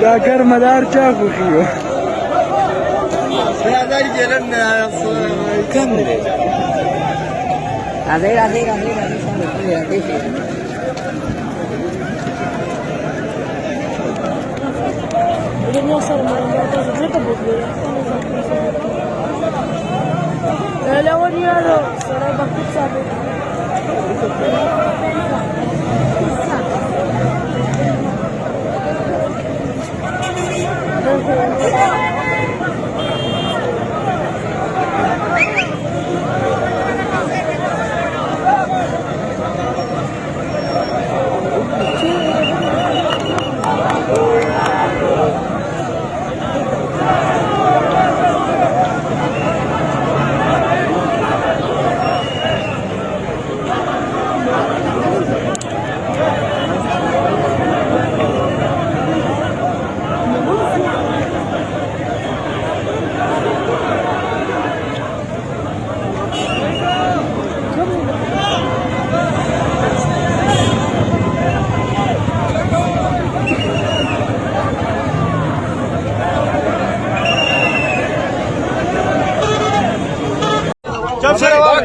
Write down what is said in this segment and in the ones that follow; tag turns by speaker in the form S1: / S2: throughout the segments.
S1: دا ګرمه لار چا خوښي کم دی راځئ راځئ راځئ راځئ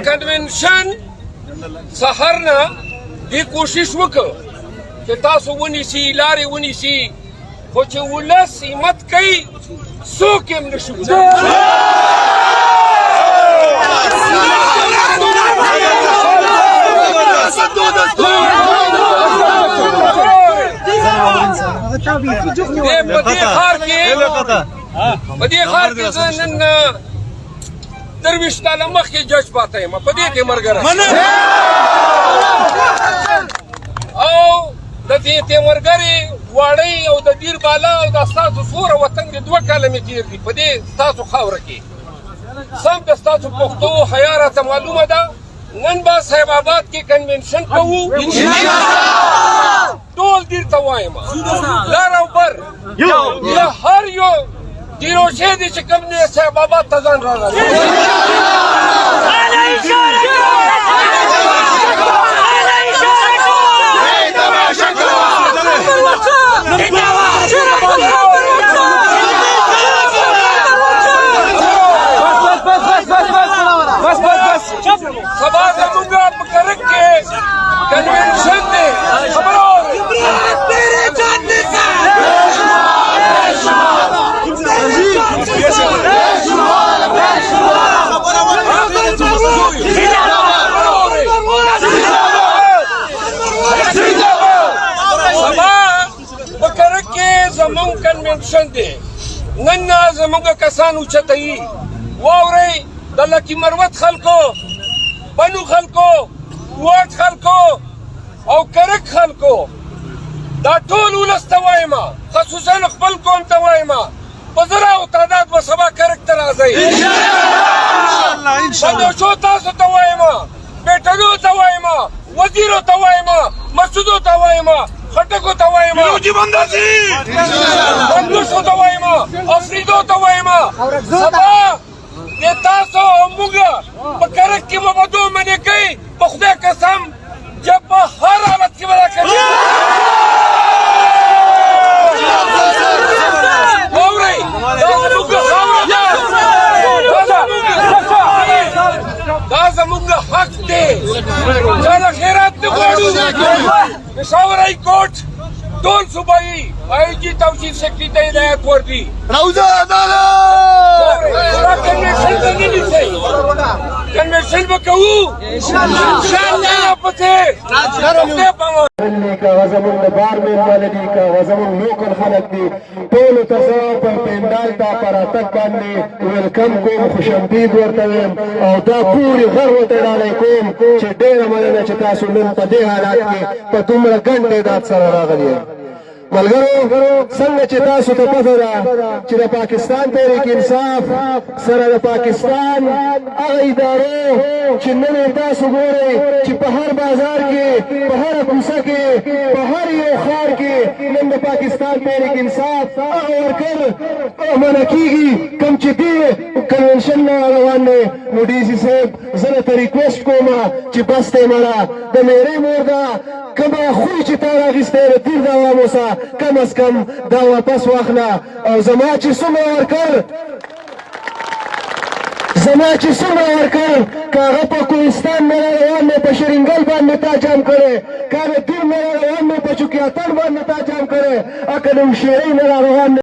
S2: کنونشن سحر نه دې کوشش وکړو چې تاسو ونیسي لارې ونیسي خو چې ولس همت کوي څوک یې نشي په دې ښار کې زه نن درویش کاله مخکې جج پاته یم په دې کې ملګری او د دې تیمرګرې واړۍ او د دیر بالا او د ستاسو سوره وطن کې 2 کاله مې تېر دي په دې ستاسو خاوره کې سم د ستاسو پښتو حیا راته معلومه ده نن به صاحب آباد کې کنونشن کوو ټول دیر ته وایم لر او بر یا هر یو دیروشې دي چې کوم نه صاحب آباد ته ځان راغلی سبا زمونږ په کرک کې کنونشن دی خبره زمونږ کنونشن دی نن زمونږ کسان اوچته یي واورئ د لکي مروت خلکو بنو خلکو واټ خلکو او کرک خلکو دا ټول ولس ته وایم خصوصا خپل قوم ته وایم په زراو تعداد به سبا کرک ته راځئ بدوشو تاسو ته وایم بیټنو ته وایم وزیرو ته وایم مسعودو ته وایم خټکو ته وایم بندوشو ته وایم افریدو ته وایم سبا د تاسو او موږ په کرک کې مبادو منې کوي په خدای قسم چا د خیرات نه غواړو پېښور هائی کورټ ټول صوبایي آی جي توصیف سیکرټري ته هدایت ورکړي دا کنوینشن به نه نیسئ کنوینشن به کوو انشاءالله پسې خدای پامان
S3: دلی کا غزمون بار میں والدی کا غزمون لوکل خلق دی ټول تاسو په پندال تا پراتک باندې ویلکم کوم خوشامدید ورته او دا پوری غر وته ډالای کوم چې ډیره مننه چې تاسو نن په دې حالات کې په دومره ګڼ تعداد سره راغلی ملګرو څنګه چې تاسو ته پته ده چې د پاکستان تحریک انصاف سره د پاکستان هغه ادارو چې نن تاسو ګورئ چې په هر بازار کې په هر کوڅه کې په هر یو ښار کې نن د پاکستان تحریک انصاف هغه ورکر منع کېږي کوم چې دې کنونشن نه روان دی نو ډي سي صاحب زه درته ریکویسټ کوم چې بس دی مړه د میرې مور ده کومه خوی چې تا راغیستی د تیر د عوامو سه کم از کم دا واپس واخله او زما چې څومره ورکړ که هغه په کوهستان مېله روان دی په شرینګل باندې تا جام کړی که د دیر مېله روان دی په چوکیاتن باندې تا جام کړی که د هوښیارۍ نه را روان دی